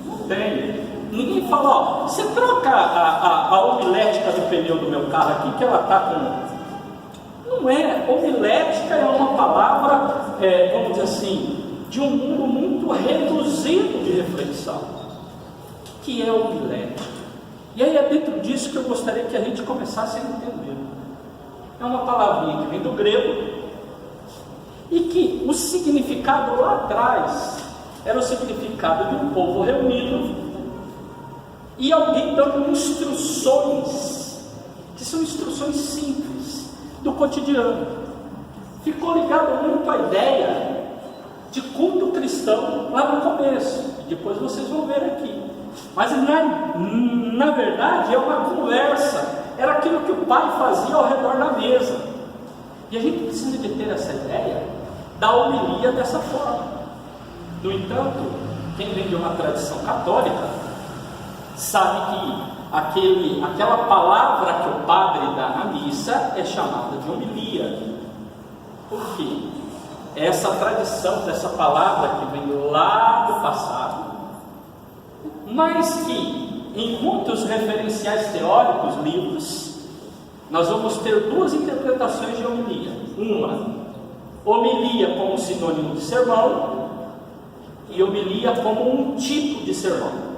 Não tem. Ninguém fala, você troca a homilética do pneu do meu carro aqui, que ela está com. Não é. Homilética é uma palavra, vamos dizer assim, de um mundo muito reduzido de reflexão. O que é homilética? E aí é dentro disso que eu gostaria que a gente começasse a entender. É uma palavrinha que vem do grego e que o significado lá atrás era o significado de um povo reunido e alguém dando instruções, que são instruções simples do cotidiano. Ficou ligado muito à ideia de culto cristão lá no começo, e depois vocês vão ver aqui. Mas na verdade é uma conversa, era aquilo que o pai fazia ao redor da mesa. E a gente precisa de ter essa ideia da homilia dessa forma. No entanto, quem vem de uma tradição católica sabe que aquela palavra que o padre dá na missa é chamada de homilia. Por quê? Essa tradição dessa palavra que vem lá do passado, mas que em muitos referenciais teóricos, livros, nós vamos ter 2 interpretações de homilia. Uma, homilia como sinônimo de sermão, e homilia como um tipo de sermão.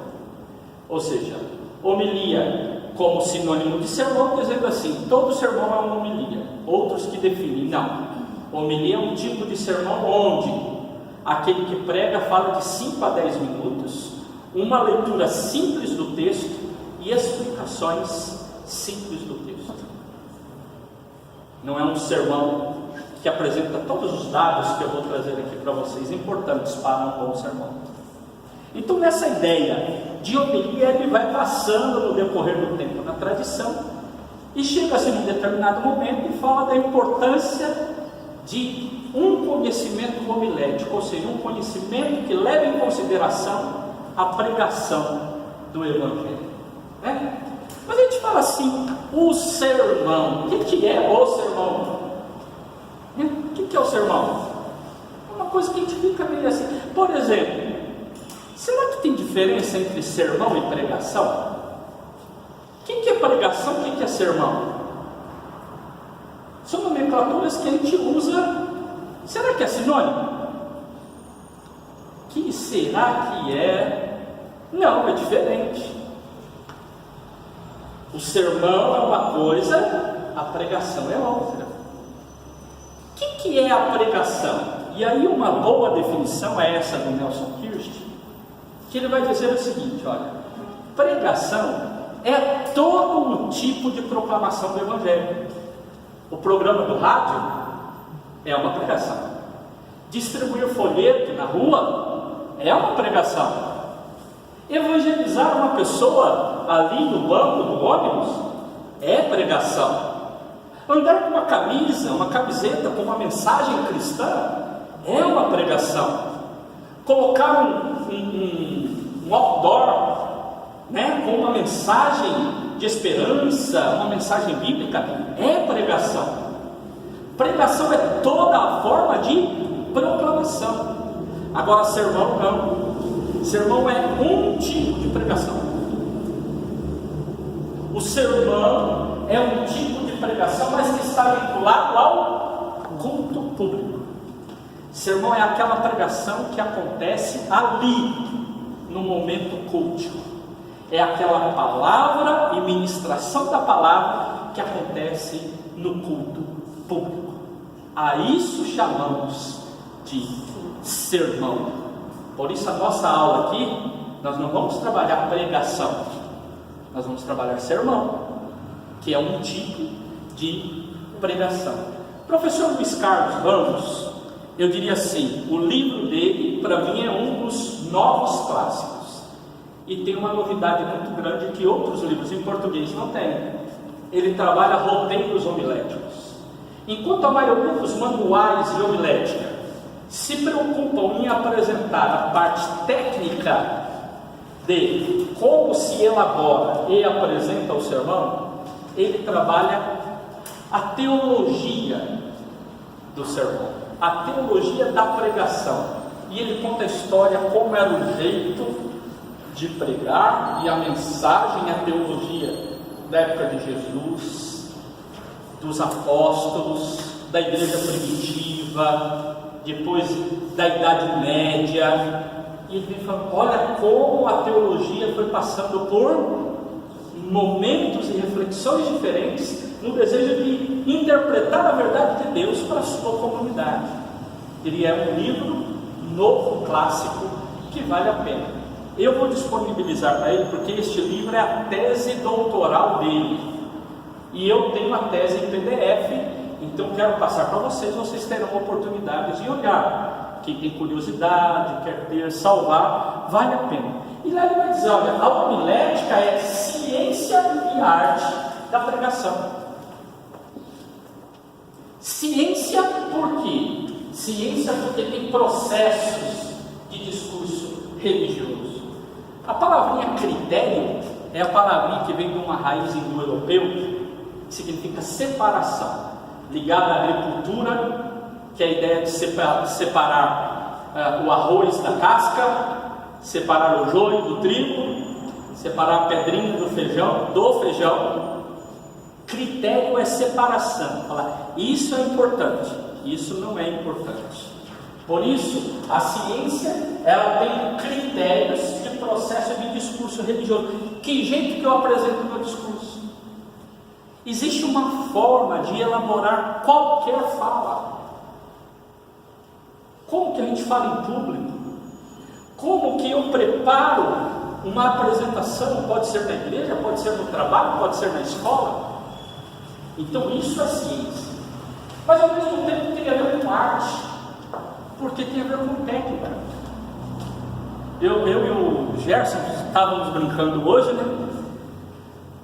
Ou seja, homilia como sinônimo de sermão, dizendo assim, todo sermão é uma homilia. Outros que definem, não. Homilia é um tipo de sermão onde aquele que prega fala de 5 a 10 minutos, uma leitura simples do texto e explicações simples do texto. Não é um sermão que apresenta todos os dados que eu vou trazer aqui para vocês, importantes para um bom sermão. Então, nessa ideia de homilia, ele vai passando no decorrer do tempo na tradição e chega-se num determinado momento e fala da importância de um conhecimento homilético, ou seja, um conhecimento que leva em consideração a pregação do Evangelho. Mas a gente fala assim, o sermão. O que é o sermão? O que é o sermão? É uma coisa que a gente fica meio assim. Por exemplo, será que tem diferença entre sermão e pregação? O que é pregação? O que é sermão? São nomenclaturas que a gente usa. Será que é sinônimo? Que será que é? Não, é diferente. O sermão é uma coisa, a pregação é outra. O que é a pregação? E aí uma boa definição é essa do Nelson Kirst, que ele vai dizer o seguinte, olha, pregação é todo um tipo de proclamação do Evangelho. O programa do rádio é uma pregação. Distribuir folheto na rua é uma pregação. Evangelizar uma pessoa ali no banco do ônibus é pregação. Andar com uma camisa, uma camiseta com uma mensagem cristã é uma pregação. Colocar um outdoor, né, com uma mensagem de esperança, uma mensagem bíblica, é pregação. Pregação é toda a forma de proclamação. Agora, sermão não. Sermão é um tipo de pregação. O sermão é um tipo de pregação, mas que está vinculado ao culto público. Sermão é aquela pregação que acontece ali, no momento cultico. É aquela palavra e ministração da palavra que acontece no culto público. A isso chamamos de sermão. Por isso a nossa aula aqui, nós não vamos trabalhar pregação, nós vamos trabalhar sermão, que é um tipo de pregação. Professor Luiz Carlos Ramos, eu diria assim, o livro dele para mim é um dos novos clássicos, e tem uma novidade muito grande que outros livros em português não têm. Ele trabalha roteiros homiléticos, enquanto a maioria dos manuais de homilética se preocupam em apresentar a parte técnica de como se elabora e apresenta o sermão, ele trabalha a teologia do sermão, a teologia da pregação, e ele conta a história, como era o jeito de pregar e a mensagem, a teologia da época de Jesus, dos apóstolos, da igreja primitiva, depois da Idade Média, e ele vem falando, olha como a teologia foi passando por momentos e reflexões diferentes, no desejo de interpretar a verdade de Deus para a sua comunidade. Ele é um livro novo, clássico, que vale a pena. Eu vou disponibilizar para ele, porque este livro é a tese doutoral dele, e eu tenho a tese em PDF, então quero passar para vocês, vocês terão a oportunidade de olhar. Quem tem curiosidade, quer ter, salvar, vale a pena. E lá ele vai dizer, olha, a homilética é ciência e arte da pregação. Ciência por quê? Ciência porque tem processos de discurso religioso. A palavrinha critério é a palavrinha que vem de uma raiz indo-europeu, que significa separação, ligada à agricultura, que é a ideia de separar o arroz da casca, separar o joio do trigo, separar a pedrinha do feijão. Critério é separação. Falar, isso é importante, isso não é importante. Por isso, a ciência, ela tem critérios de processo de discurso religioso. Que jeito que eu apresento o meu discurso? Existe uma forma de elaborar qualquer fala. Como que a gente fala em público? Como que eu preparo uma apresentação? Pode ser na igreja, pode ser no trabalho, pode ser na escola. Então isso é ciência. Mas ao mesmo tempo tem a ver com arte, porque tem a ver com técnica. Eu e o Gerson estávamos brincando hoje, né?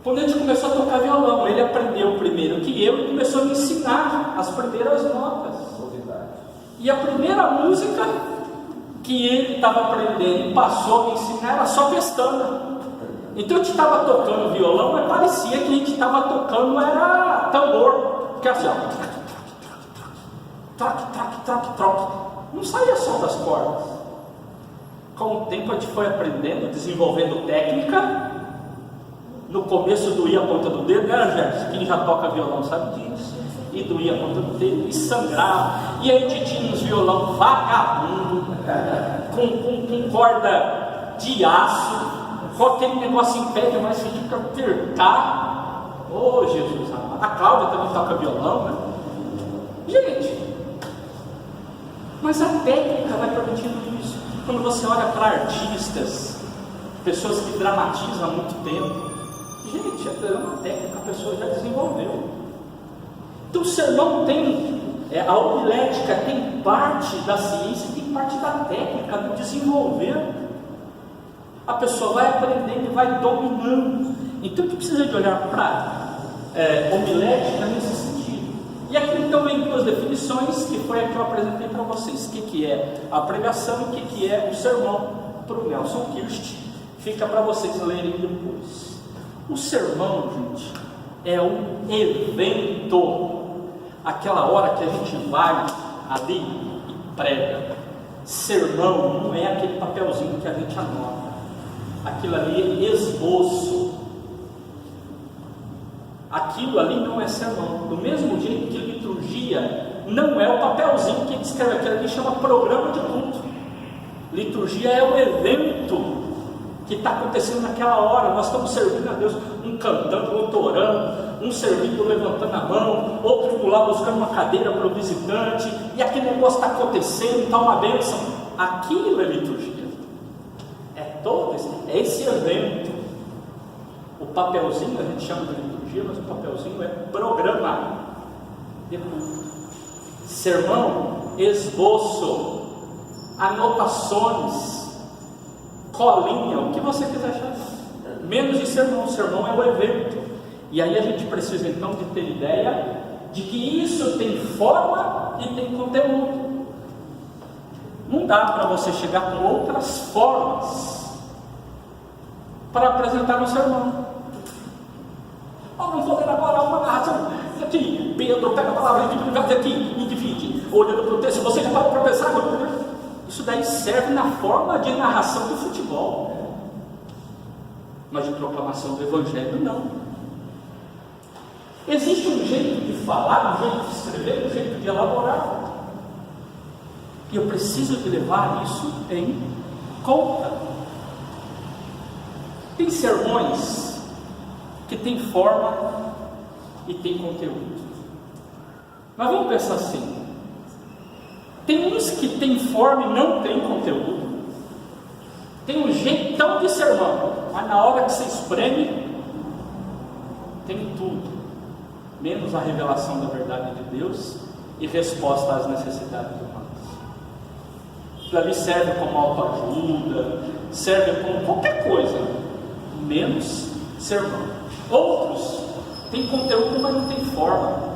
Quando a gente começou a tocar violão, ele aprendeu primeiro que eu e começou a me ensinar as primeiras notas. E a primeira música que ele estava aprendendo e passou a me ensinar era só pestana. Então a gente estava tocando violão, mas parecia que a gente estava tocando era tambor, porque assim, ó, troque. Não saía som das cordas. Com o tempo a gente foi aprendendo, desenvolvendo técnica. No começo doía a ponta do dedo, né, Gerson? Quem já toca violão sabe disso. E doía a ponta do dedo, e sangrava. E aí a gente tinha uns violão vagabundo, com corda de aço, com aquele negócio impede mais que a gente para apertar. Oh, Jesus amado. A Cláudia também toca violão, né? Gente, mas a técnica vai permitindo isso. Quando você olha para artistas, pessoas que dramatizam há muito tempo, gente, é uma técnica que a pessoa já desenvolveu. Então o sermão tem, a homilética tem parte da ciência, tem parte da técnica, do desenvolver. A pessoa vai aprendendo e vai dominando. Então a gente precisa de olhar para homilética nesse sentido. E aqui então vem duas definições, que foi a que eu apresentei para vocês. O que é a pregação e o que é o sermão, para o Nelson Kirst. Fica para vocês lerem depois. O sermão, gente, é um evento. Aquela hora que a gente vai ali e prega. Sermão não é aquele papelzinho que a gente anota. Aquilo ali é esboço. Aquilo ali não é sermão. Do mesmo jeito que liturgia não é o papelzinho que descreve. Aquilo ali chama programa de culto. Liturgia é o evento que está acontecendo naquela hora. Nós estamos servindo a Deus, um cantando, outro orando, um servindo levantando a mão, outro indo lá buscando uma cadeira para o visitante, e aquele negócio está acontecendo, está uma bênção. Aquilo é liturgia. É todo esse evento. O papelzinho a gente chama de liturgia, mas o papelzinho é programa de culto. Sermão, esboço, anotações, colinha, o que você quiser achar, menos de sermão. Sermão é o evento. E aí a gente precisa então de ter ideia de que isso tem forma e tem conteúdo. Não dá para você chegar com outras formas para apresentar um sermão. Vamos fazer agora uma narração. Aqui, Pedro pega a palavra e divide, olhando para o texto. Você já parou para pensar? Isso daí serve na forma de narração do futebol, mas de proclamação do Evangelho não. Existe um jeito de falar, um jeito de escrever, um jeito de elaborar, e eu preciso de levar isso em conta. Tem sermões que tem forma e tem conteúdo. Mas vamos pensar assim: tem uns que tem forma e não tem conteúdo. Tem um jeitão de sermão, mas na hora que você espreme, tem tudo, menos a revelação da verdade de Deus e resposta às necessidades humanas. Aquilo ali serve como autoajuda, serve como qualquer coisa, menos sermão. Outros têm conteúdo, mas não tem forma.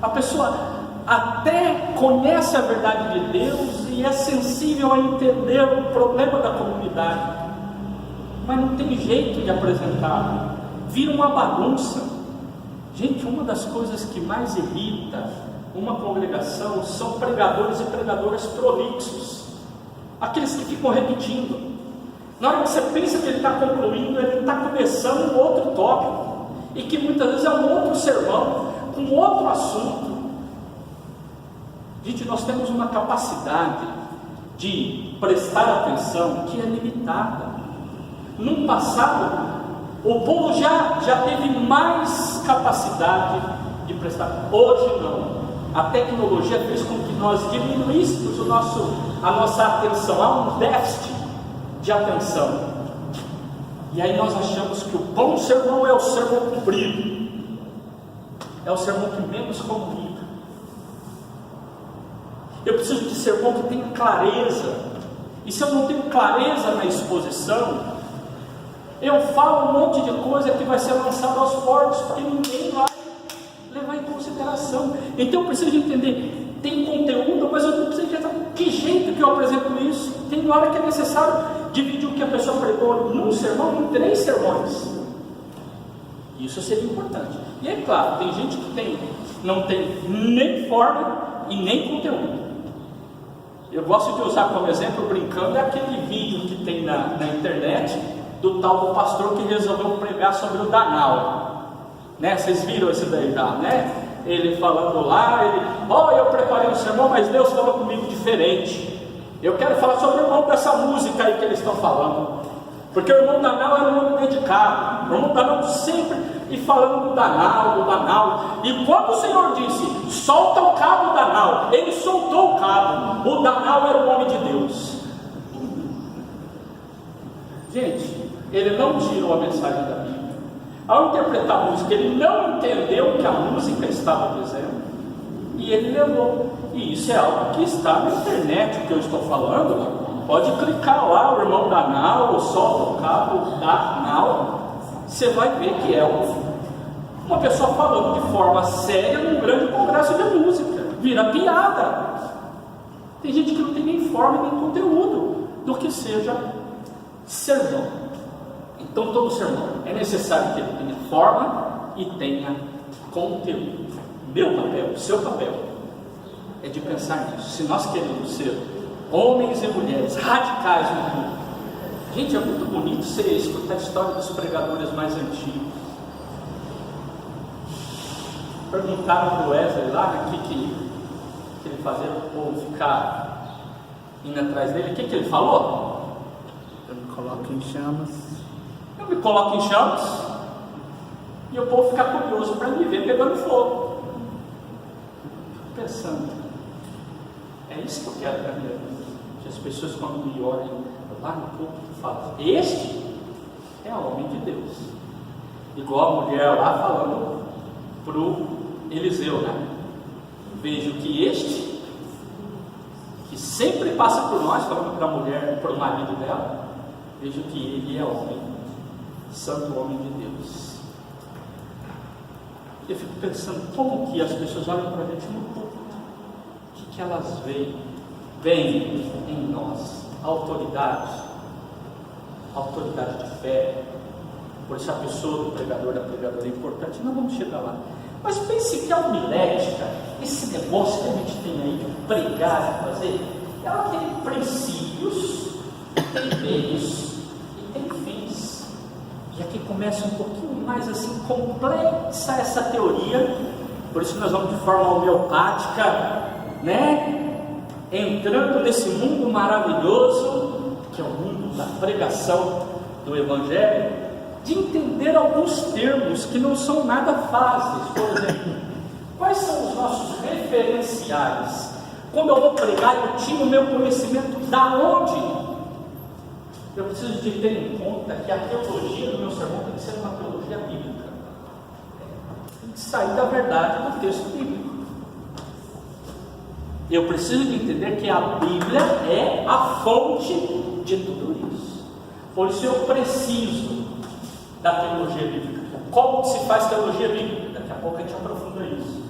A pessoa até conhece a verdade de Deus e é sensível a entender o problema da comunidade, mas não tem jeito de apresentar, vira uma bagunça. Gente, uma das coisas que mais irrita uma congregação são pregadores e pregadoras prolixos, aqueles que ficam repetindo. Na hora que você pensa que ele está concluindo, ele está começando um outro tópico, e que muitas vezes é um outro sermão, com outro assunto. Gente, nós temos uma capacidade de prestar atenção que é limitada. No passado, o povo já teve mais capacidade de prestar. Hoje não. A tecnologia fez com que nós diminuíssemos a nossa atenção. Há um déficit de atenção. E aí nós achamos que o bom sermão é o sermão comprido. É o sermão que menos comunica. Eu preciso de sermão que tenha clareza. E se eu não tenho clareza na exposição, eu falo um monte de coisa que vai ser lançado aos porcos, porque ninguém vai levar em consideração. Então eu preciso de entender, tem conteúdo, mas eu não preciso de entender que jeito que eu apresento isso. Tem hora que é necessário dividir o que a pessoa pregou num sermão em 3 sermões. Isso seria importante. E é claro, tem gente que não tem nem forma e nem conteúdo. Eu gosto de usar como exemplo, brincando, é aquele vídeo que tem na internet do tal do pastor que resolveu pregar sobre o Danal, né? Vocês viram esse daí já, né? Ele falando lá, eu preparei um sermão, mas Deus falou comigo diferente. Eu quero falar sobre o irmão dessa música aí que eles estão falando, porque o irmão Danal era um homem dedicado. O irmão Danal sempre e falando do Danal, e quando o Senhor disse, solta o cabo Danal, ele soltou o cabo. O Danal era o homem de Deus. Gente, ele não tirou a mensagem da Bíblia, Ao interpretar a música, ele não entendeu o que a música estava dizendo e ele levou. E isso é algo que está na internet, o que eu estou falando. Pode clicar lá, o irmão da Nau, solta o cabo da Nau, você vai ver que é uma pessoa falando de forma séria num grande congresso de música. Vira piada. Tem gente que não tem nem forma nem conteúdo do que seja sermão. Então todo sermão é necessário que ele tenha forma e tenha conteúdo. Meu papel, o seu papel é de pensar nisso. Se nós queremos ser homens e mulheres radicais no mundo, gente, é muito bonito você escutar a história dos pregadores mais antigos. Perguntaram para o Wesley lá o que ele fazia para o povo ficar indo atrás dele. O que ele falou?
Eu me coloco em chamas.
Eu me coloco em chamas e o povo fica curioso para me ver pegando fogo. Pensando, é isso que eu quero para minha vida. Que as pessoas, quando me olhem lá no púlpito, falam: este é o homem de Deus. Igual a mulher lá falando para o Eliseu, né? Vejo que este, que sempre passa por nós, falando para a mulher, para o marido dela, vejo que ele é homem, santo homem de Deus. Eu fico pensando, como que as pessoas olham para a gente no púlpito? O que elas veem? Veem em nós autoridade de fé. Por isso a pessoa do pregador, da pregadora é importante. Não vamos chegar lá. Mas pense que a homilética, esse negócio que a gente tem aí de pregar e fazer, ela tem princípios, tem meios e tem fins. E aqui começa um pouquinho mais assim complexa essa teoria. Por isso nós vamos de forma homeopática, né? Entrando nesse mundo maravilhoso que é o mundo da pregação do Evangelho, de entender alguns termos que não são nada fáceis. Por exemplo, quais são os nossos referenciais? Quando eu vou pregar, eu tiro o meu conhecimento da onde? Eu preciso de ter em conta que a teologia do meu sermão tem que ser uma teologia bíblica. Tem que sair da verdade do texto bíblico. Eu preciso de entender que a Bíblia é a fonte de tudo isso. Por isso eu preciso da teologia bíblica. Como se faz teologia bíblica? Daqui a pouco a gente aprofunda isso.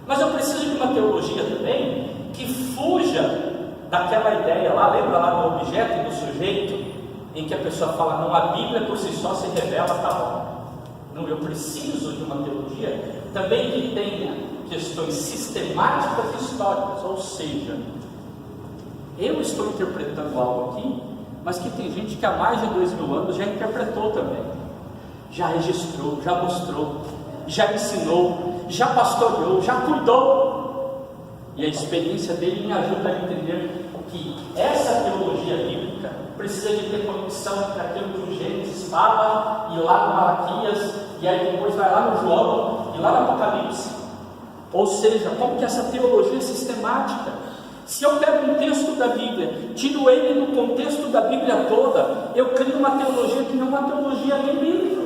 Mas eu preciso de uma teologia também que fuja daquela ideia lá, lembra lá do objeto e do sujeito, em que a pessoa fala, não, a Bíblia por si só se revela, tá bom. Não, eu preciso de uma teologia também que tenha questões sistemáticas e históricas, ou seja, eu estou interpretando algo aqui, mas que tem gente que há mais de 2000 anos já interpretou também, já registrou, já mostrou, já ensinou, já pastoreou, já cuidou, e a experiência dele me ajuda a entender que essa teologia bíblica precisa de ter conexão entre aquilo que o Gênesis fala, e lá no Malaquias, e aí depois vai lá no João, e lá no Apocalipse. Ou seja, como que essa teologia é sistemática? Se eu pego um texto da Bíblia, tiro ele do contexto da Bíblia toda, eu crio uma teologia que não é uma teologia nem bíblica,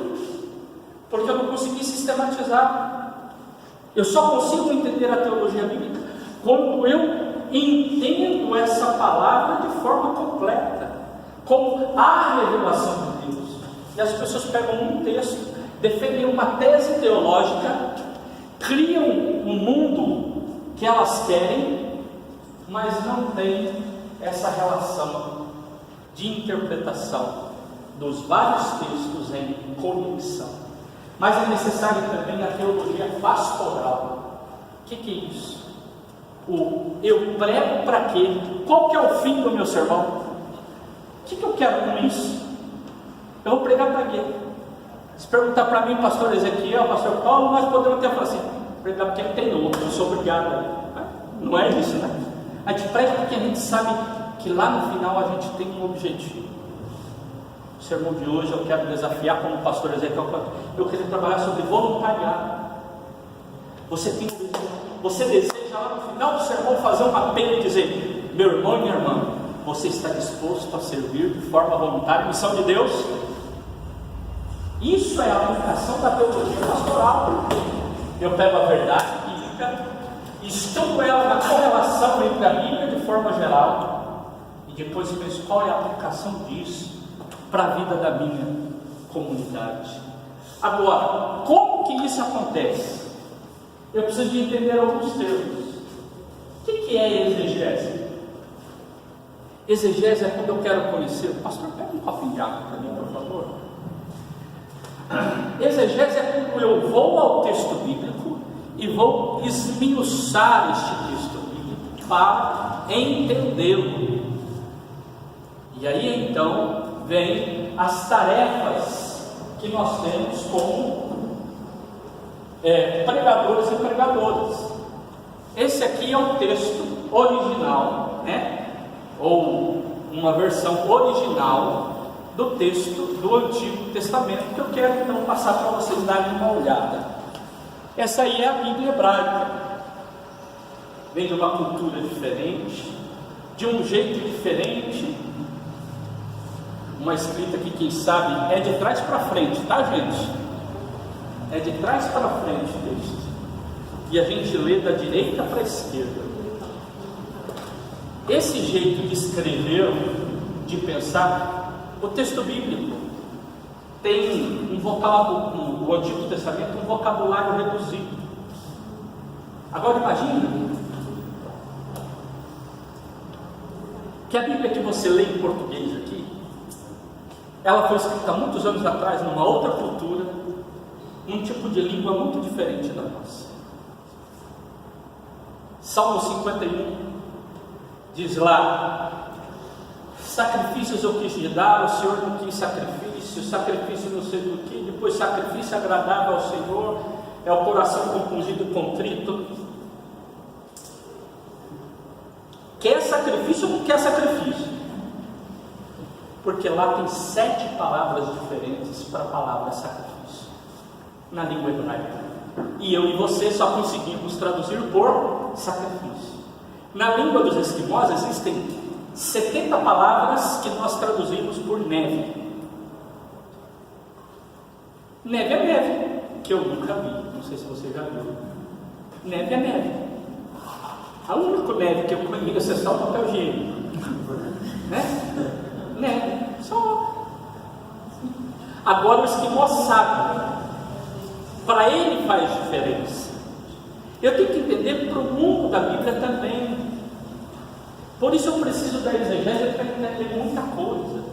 porque eu não consegui sistematizar. Eu só consigo entender a teologia bíblica quando eu entendo essa palavra de forma completa, como a revelação de Deus. E as pessoas pegam um texto, defendem uma tese teológica, criam um mundo que elas querem, mas não tem essa relação de interpretação dos vários textos em conexão. Mas é necessário também a teologia pastoral. O que é isso? Eu prego para quê? Qual que é o fim do meu sermão? O que eu quero com isso? Eu vou pregar para quê? Se perguntar para mim, pastor Ezequiel, pastor Paulo, nós podemos até falar assim, pregar porque tem outro, eu sou obrigado. Não é isso, né? A gente prega porque a gente sabe que lá no final a gente tem um objetivo. O sermão de hoje eu quero desafiar como pastor Ezequiel, eu quero trabalhar sobre voluntariado. Você deseja lá no final do sermão fazer um apelo e dizer, meu irmão e minha irmã, você está disposto a servir de forma voluntária a missão de Deus? Isso é a aplicação da teologia pastoral. Eu pego a verdade bíblica, estudo ela na correlação entre a Bíblia de forma geral, e depois penso qual é a aplicação disso para a vida da minha comunidade. Agora, como que isso acontece? Eu preciso de entender alguns termos. O que é exegese? Exegese é quando eu quero conhecer. Pastor, pega um copinho de água para mim, por favor. Exegese é quando eu vou ao texto bíblico e vou esmiuçar este texto bíblico para entendê-lo. E aí então vem as tarefas que nós temos como pregadores e pregadoras. Esse aqui é o texto original, né? Ou uma versão original do texto do Antigo Testamento, que eu quero então passar para vocês darem uma olhada. Essa aí é a Bíblia hebraica. Vem de uma cultura diferente, de um jeito diferente. Uma escrita que, quem sabe, é de trás para frente, tá, gente? É de trás para frente o texto. E a gente lê da direita para a esquerda. Esse jeito de escrever, de pensar, o texto bíblico tem um vocabulário, o Antigo Testamento, um vocabulário reduzido. Agora imagine que a Bíblia que você lê em português aqui, ela foi escrita há muitos anos atrás, numa outra cultura, num tipo de língua muito diferente da nossa. Salmo 51 diz lá: sacrifícios eu quis lhe dar, o Senhor não quis sacrifício não sei do que, depois sacrifício agradável ao Senhor é o coração compungido e contrito. Quer sacrifício ou não quer sacrifício? Porque lá tem 7 palavras diferentes para a palavra sacrifício na língua hebraica, e eu e você só conseguimos traduzir por sacrifício. Na língua dos esquimós existem 70 palavras que nós traduzimos por neve. Neve é neve, que eu nunca vi, não sei se você já viu. Neve é neve. A única neve que eu conheço é só o papel higiênico, né? Neve, só. Agora o esquimó sabe, para ele faz diferença. Eu tenho que entender para o mundo da Bíblia também. Por isso eu preciso da exegese para entender muita coisa.